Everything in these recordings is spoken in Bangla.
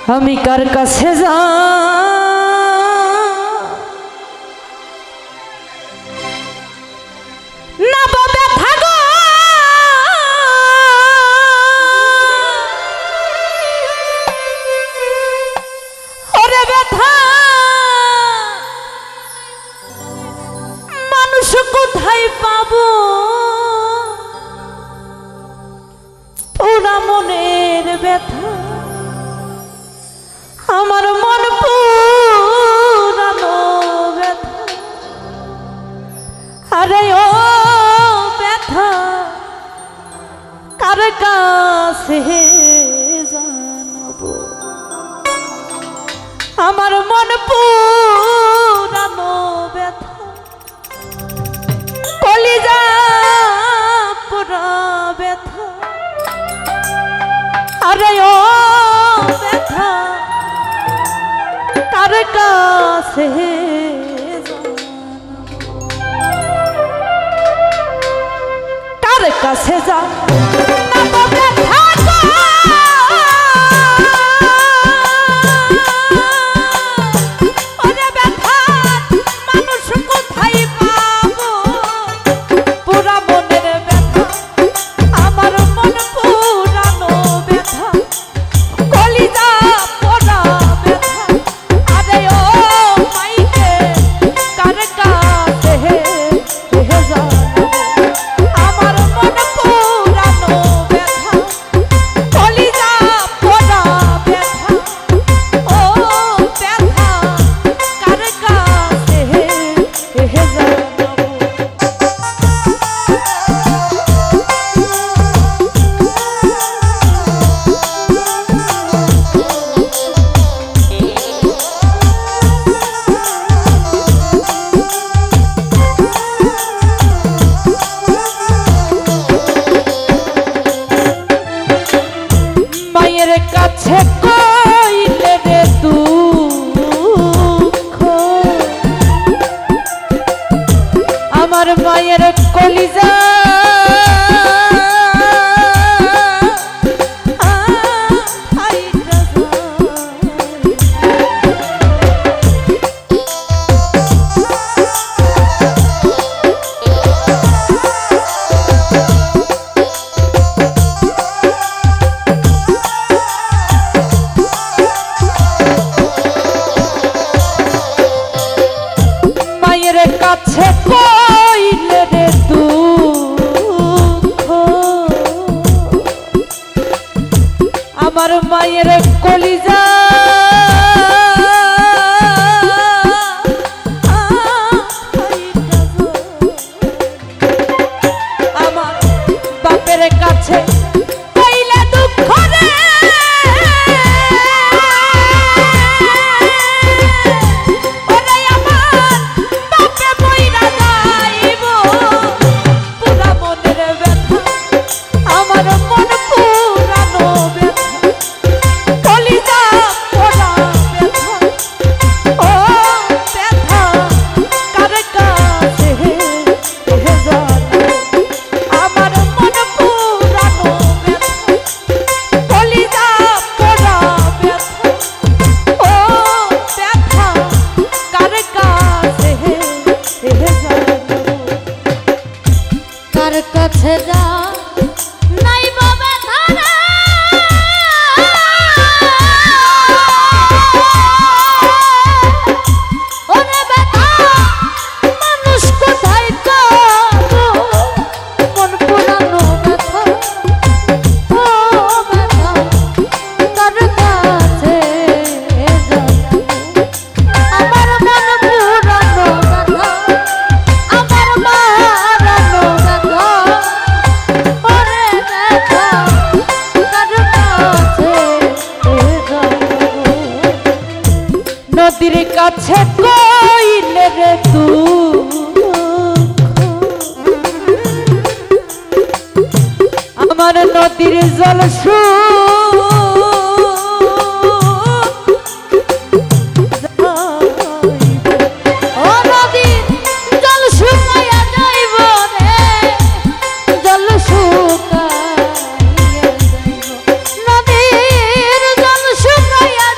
আমি কার কাছে যা না বাবা থাগো ওরে ব্যথা মানুষ কোথায় পাবো পুরা মনের ব্যথা আমার মন পুরানো ব্যথা আরে ও ব্যথা কার কাছে জানাবো আমার মন পুরানো ব্যথা কলিজা পুরা ব্যথা আরে ও ব্যথা কার কাছে কার কাছে যা না বাবা থাগো ওরে ব্যথা মানুষ কোথায় পাবো পুরা মনের ব্যথা আমার মন পুরানো ব্যথা কলিজা পোড়া ব্যথা আরে ও মাইকে কার কাছে জানাবো আমার মন পুরানো ব্যথা কলিজা পোড়া ব্যথা ও ব্যথা কার কাছে জানাবো মায়ের কাছে কইলে রে দুঃখ আমার মায়ের কলিজা মায়ের কাছে কইলে রে দুঃখ আমার মায়ের কলিজা আমার বাপের কাছে কইলে দুঃখ রে ওরে আমার বাপে মইরা যাইব পুরা মনের ব্যথা আমার মন পুরানো ব্যথা কলিজা পোড়া ব্যথা ও ব্যথা কার কাছে জানাবো আমার মন পুরানো ব্যথা কলিজা পোড়া ব্যথা ও ব্যথা কার কাছে জানাবো কার কাছে যা নাই বাবা ধারা ওরে ব্যথা মানুষ কোথায় পাবো মন পুরানো ব্যথা ও ব্যথা কার কাছে জানাবো আমার মন পুরানো ব্যথা আমার মারানো ব্যথা ওরে ব্যথা কার কাছে জানাবো নদীর কাছে কইলে রে দুঃখ আমার নদীর জল ও নদীর জল শুকাইয়া যাইব রে জল শুকাইয়া যাইব নদীর জল শুকাইয়া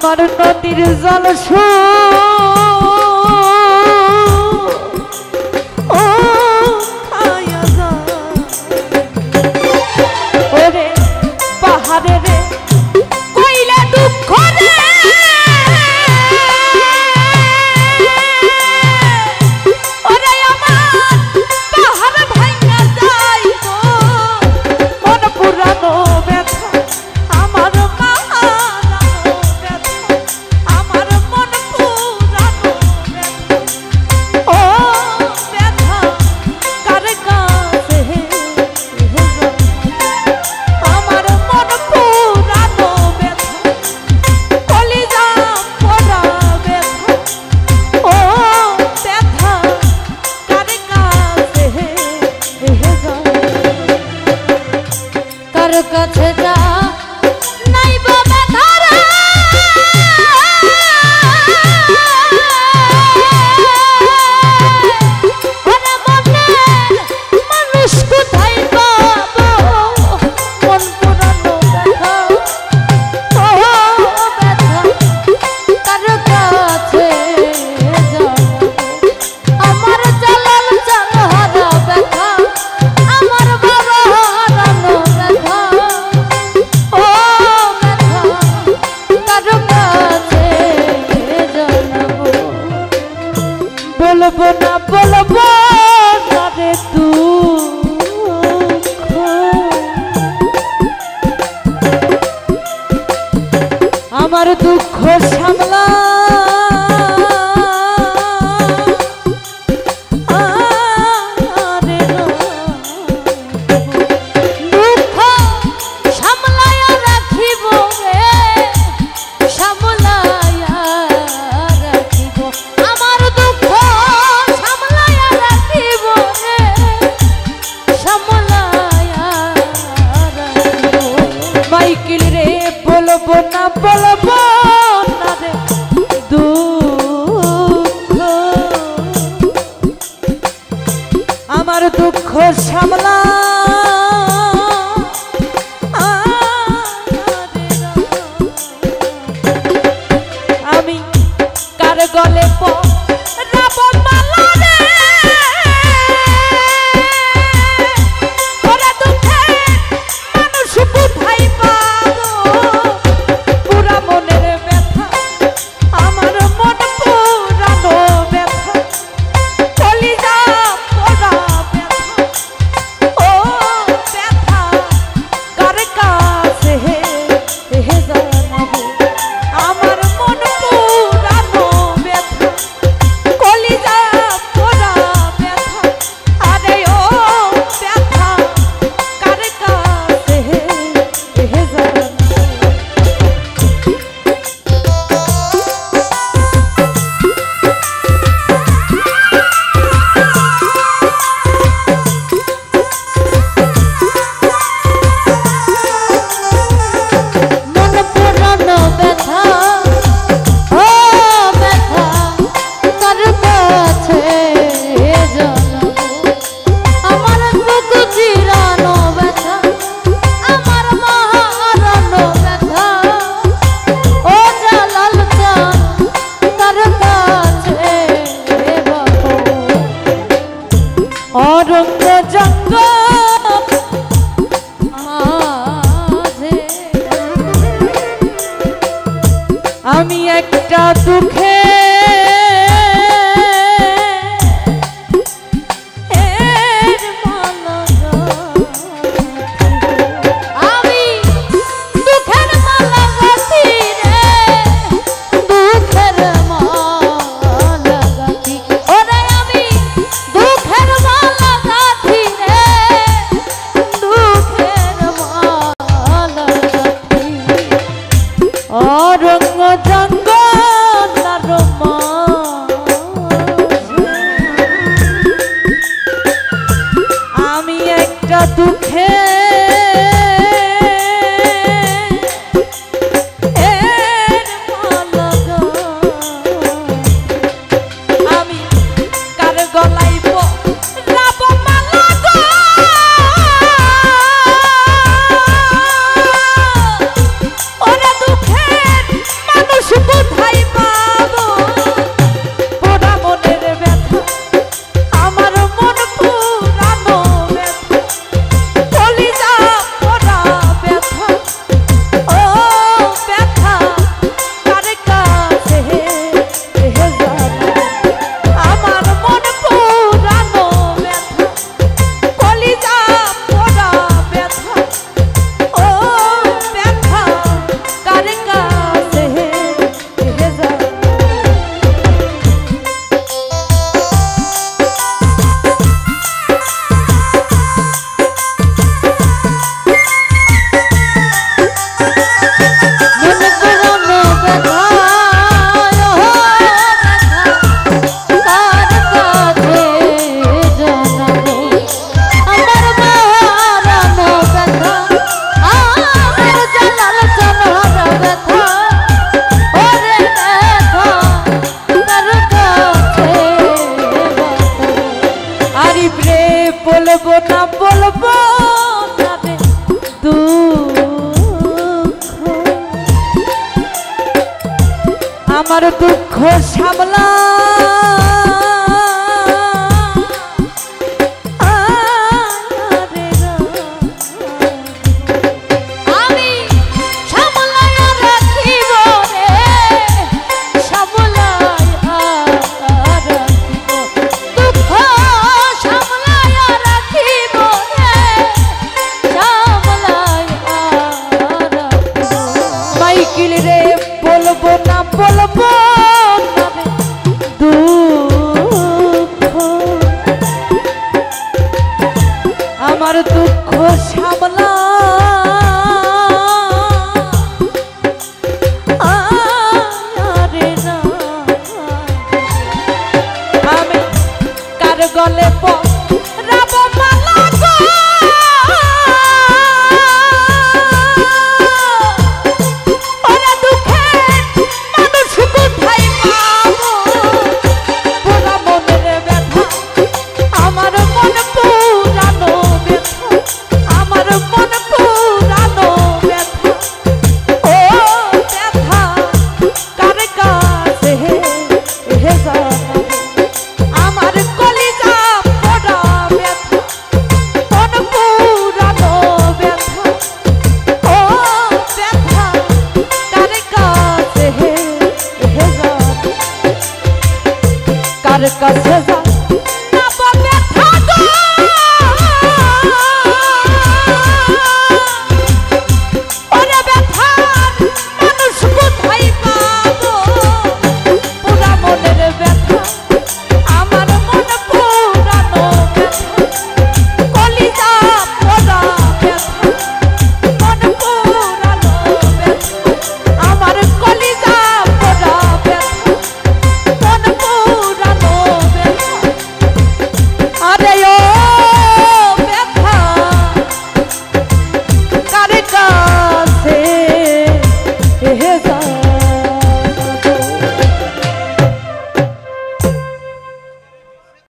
আমার নদীর জল ওরে পাহাড়ে রে কইলে দুঃখ রে ওরে আমার পাহাড় ভাঙা যাইব মন পুরানো ব্যথা আমার কাছে যা নাইবা ব্যথারা ওরে মনের মানুষ কোথায় পাবো মন পুরানো ব্যথা ও ব্যথা কার কাছে যাবো আমার জালাল জানহারা ব্যথা আমার বাবা হারানো ব্যথা বলবো না বলবো না রে দুঃখ আমার দুঃখ সামলা দুঃখ সামলায়া রাখিব রে সামলায়া রাখিব আমার দুঃখ সামলায়া রাখিব রে সামলায়া রাখিব মাইকেল রে বলবো না বলবো না রে দুঃখ আমার দুঃখ সামলা আমি কার গলে পরাব মালা রে ওরে দুঃখে মানুষ কোথায় পাবো পুরা মনের ব্যথা আমার মন পুরানো ব্যথা কলিজা পোড়া ব্যথা ও ব্যথা কার কাছে জানাবো আমার মন পুরানো ব্যথা কলিজা পোড়া ব্যথা আরে ও ব্যথা কার কাছে জানাবো মন পুরানো ব্যথা ও ব্যথা কার কাছে জানাবো আমার বুক চিরানো ব্যথা আমার মা হারানো ব্যথা ও জালাল জান কার কাছে বাবু অরঙ্গ জঙ্গল মাঝে আমি একটা দুঃখে আমি দুঃখের মালা গাঁথি রে দুঃখের মালা গাঁথি ওরে আমি দুঃখের মালা গাঁথি রে দুঃখের মালা গাঁথি অরঙ্গ জঙ্গল আমি একটা দুঃখে আমি কার গলাই পরাব মালা গো ওরে দুঃখের মানুষ আমার দুঃখ সামলা বলবো না রে দুঃখ আমার দুঃখ সামলা আমি কার গলে পরাবো মালা গো কাছে যা না বলে থাকো ওরে ব্যথা মানুষ কোথায় পাবো পুরা মনের ব্যথা আমার মন পুরানো ব্যথা কলিজা পোড়া ব্যথা মন পুরানো ব্যথা আমার কলিজা পোড়া ব্যথা মন পুরানো আরে ও ব্যথা কার কাছে হে যা